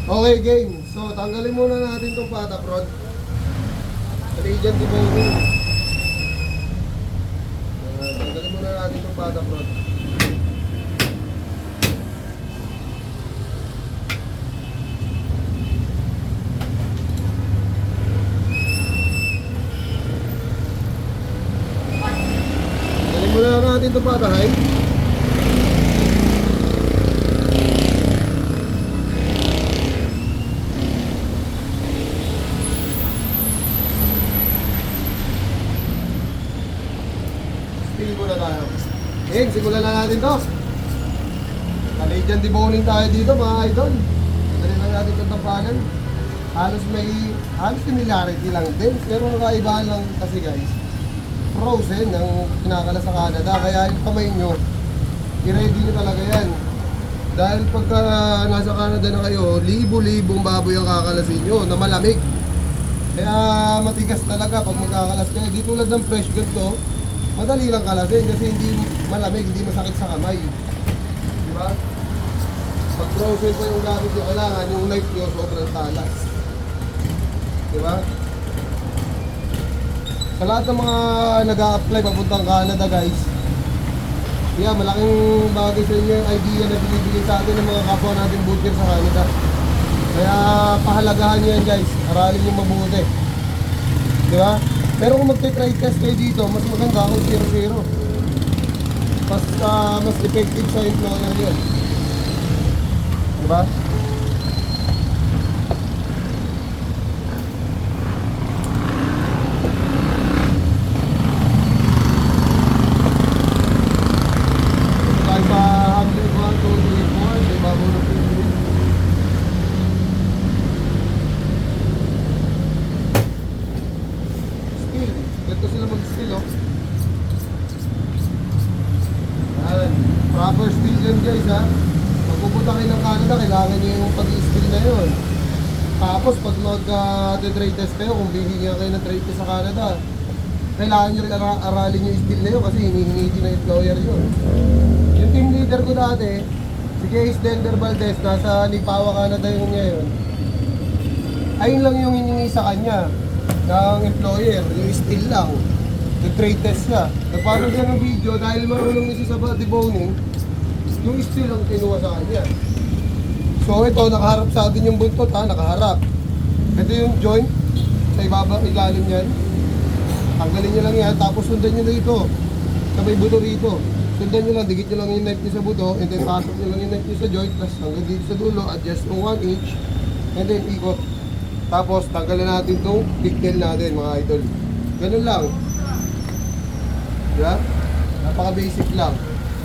Okay, game. So, tanggalin muna natin itong pata prod. Allegiant debugging. Tanggalin muna natin itong pata prod. Tanggalin muna natin itong pata high. Muna tayo. Okay, simulan na natin to. Allegiant deboning tayo dito mga idol. Dali lang natin itong tampagan. Halos similarity lang din. Pero kakaibahan lang kasi guys, frozen ang kinakala sa Canada. Kaya yung kamay nyo, i-ready nyo talaga yan. Dahil pagka nasa Canada na kayo, libo-libong baboy ang kakalasin nyo na malamig. Kaya matigas talaga pag magkakalas kayo. Di tulad ng fresh gun to, madali lang kalasin kasi hindi malamig, hindi masakit sa kamay. Diba? Pag frozen pa yung gamit nyo, kailangan yung knife nyo sobrang talas. Diba? Sa lahat ng mga nag-a-apply papuntang Canada guys, yeah, malaking bagay sa inyo yung idea na binibigay sa atin ng mga kapwa natin butcher sa Canada. Kaya pahalagahan nyo yan guys, aralin nyo mabuti. Diba? Pero kung magte-try test kayo dito, mas maganda kung 0-0. Mas effective sa employer yun. Diba? Ito tayo sa Hamlet 1, 2, 3, 4. May bago na po. Ito sila mag-steel, oh. Yan. Proper steel yan guys, ha. Pag pupunta kayo ng Canada, kailangan nyo yung pag-i-steel na yun. Tapos pag mag-trade test kayo, kung bibigyan kayo ng trade test sa Canada, kailangan nyo rin aralin yung steel na yun kasi hinihingi ng employer yun. Yung team leader ko dati, si Case Dender Valdez, nasa Lipawa, Canada yung ngayon. Ayun lang yung hiningi sa kanya ng employer, yung steel lang. Nag-trade test siya. Nagpano siya ng video dahil marunong niya sa deboning, yung steel lang kinuha sa kanya. So ito, nakaharap sa atin yung buntot, ha, nakaharap. Ito yung joint, sa ilalim yan. Tanggalin nyo lang yan, tapos sundan nyo na ito. Sabay buto rito. Sundan nyo lang, digit nyo lang yung knife nyo sa buto, and then pasok nyo lang yung knife nyo sa joint, tapos hanggang dito sa dulo, adjust ng 1 inch, and then ikot. Tapos tanggalin natin itong pigtail natin mga idol. Ganun lang. Diba? Napaka-basic lang.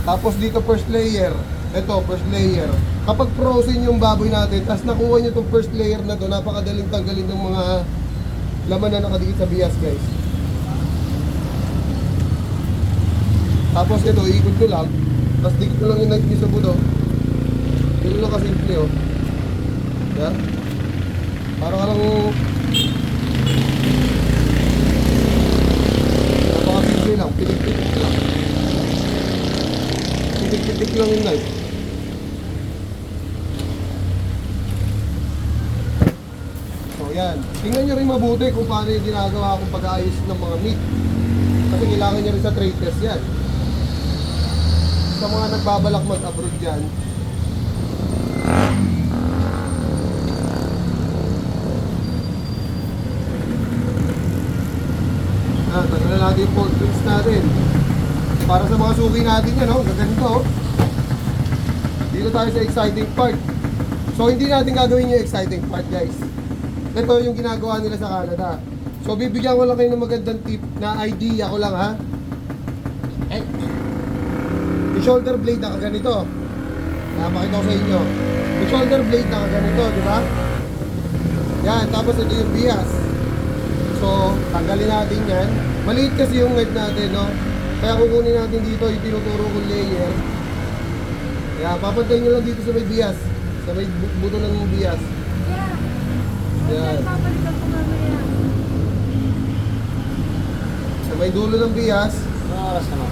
Tapos dito first layer. Ito, first layer. Kapag frozen yung baboy natin, tapos nakuha nyo itong first layer na to, napakadaling tanggalin ng mga laman na nakadikit sa bias guys. Tapos ito, ikot ko lang. Tapos dikit ko lang yung knife nyo sa buto. Ganun lang kasimple, oh. Diba? Parang alang napakasimple lang, pitik-pitik lang. Pitik-pitik lang yung knife. So yan, tingnan nyo rin mabuti kung paano yung ginagawa kong pag-aayos ng mga meat. Kasi kailangan nyo rin sa trade test yan. Sa mga nagbabalak mag-abroad dyan, tagal na natin yung pork ribs natin. Para sa mga suki natin yan, oh, gaganito, oh. Dito tayo sa exciting part. So hindi natin gagawin yung exciting part guys. Ito yung ginagawa nila sa Canada. So bibigyan ko lang kayo ng magandang tip na idea ko lang, ha. Yung shoulder blade na kaganito. Napakita ko sa inyo. Yung shoulder blade na kaganito, di ba? Yan, tapos ito yung bias. So, tanggalin natin yan. Maliit kasi yung knife natin, no? Kaya kukunin natin dito yung tinuturo kong layer. Kaya papantayin nyo lang dito sa may bias. Sa may buto ng bias. Yan. Sa may dulo ng bias. Anong oras ka na?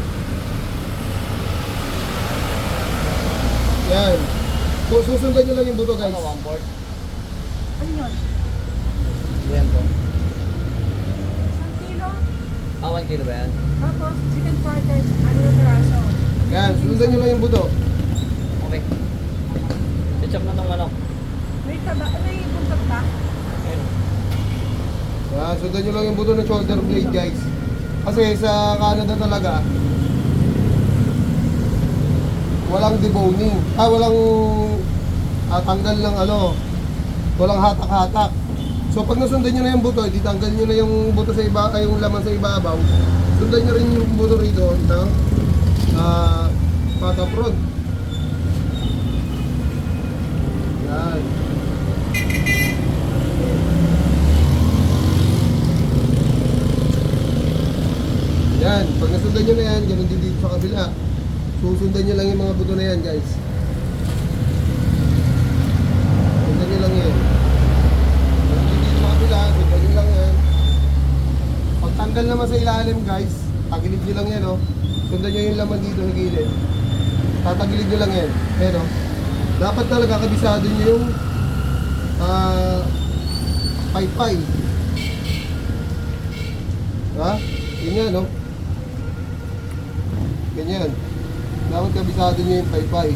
Yan. So, susundan nyo lang yung buto guys. Ano, 1/4? Ano yun? Yan po. 1 kilo? 1 kilo ba yan? Tapos, chicken quarter, ano yung peraso? Yan, sundan nyo lang yung buto. Okay. Chop na tong manok. May taba, may buntot ba? Ayun. Yan, sundan nyo lang yung buto ng shoulder blade guys. Kasi sa Canada talaga, walang deboning. Walang tanggal ng walang hatak-hatak. So pag nasundan nyo na yung buto, di tanggal nyo na yung buto sa iba, ay yung laman sa ibabaw. Sundan nyo rin yung buto rito ng pata front. Yan. Yan, pag nasundan nyo na yan, ganun din dito sa kabila. Susundan nyo lang yung mga buto na yan guys. Sundan nyo lang yan. Ganun din dito sa kabila, sundan nyo lang yan. Pag tanggal naman sa ilalim guys, tagilid nyo lang yan Sundan nyo yung laman dito sa gilid. Tatagilid nyo lang yan. Ayan dapat talaga kabisado nyo yung paypay. Ha? Ganyan Ganyan. Dapat kabisado nyo yung paypay.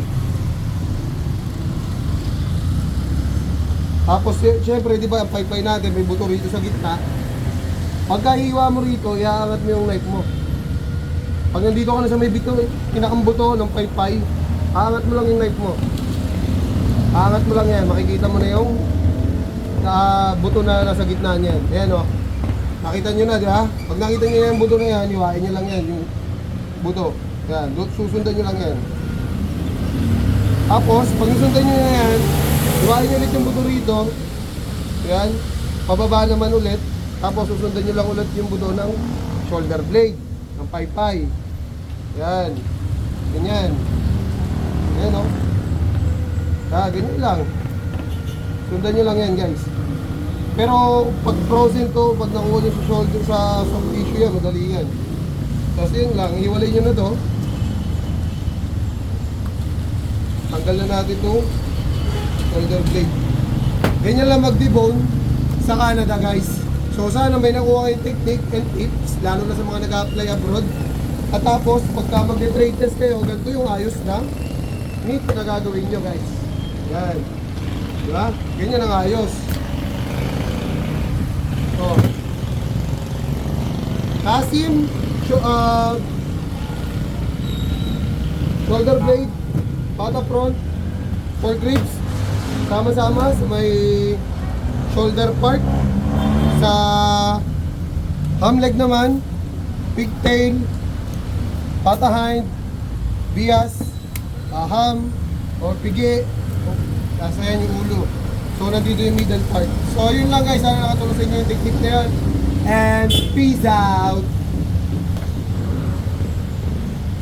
Tapos syempre di ba ang paypay natin may buto rito sa gitna. Pagkahiwa mo rito, iaangat mo yung knife mo. Pag nandito ka na sa may bito, kinakambuto ng paypay, aangat mo lang yung knife mo. Aangat mo lang yan, makikita mo na yung buto na nasa gitna niyan. Ayan nakita nyo na, di ba? Pag nakita nyo yung buto na yan, hiwain nyo lang yan, yung buto. Yan, susundan nyo lang yan. Tapos, pag nasundan nyo na yan, hiwain nyo ulit yung buto rito. Yan, pababa naman ulit. Tapos susundan nyo lang ulit yung buto ng shoulder blade, ng paypay. Yan, ganyan. Ayan ganyan lang. Sundan nyo lang yan guys. Pero pag frozen to, pag nakuha nyo sa shoulder, sa soft tissue yan, madali yan. Tapos yun lang, hiwalay nyo na to. Tanggal na natin itong shoulder blade. Ganyan lang mag-debone sa Canada guys. So sana may nakuha kayong technique and tips, lalo na sa mga nag-apply abroad. At tapos, pagka mag-trade test kayo, ganito yung ayos na meat na gagawin nyo guys. Yan. Diba? Ganyan ang ayos. Kasim, shoulder blade, pata front, foregrips, sama-sama sa may shoulder part. Sa ham leg naman, pigtail, pata hind, bias, ham, or pigi, nasa yan yung ulo. So nandito yung middle part. So yun lang guys, sana nakatulong sa inyo yung technique na yan. And peace out!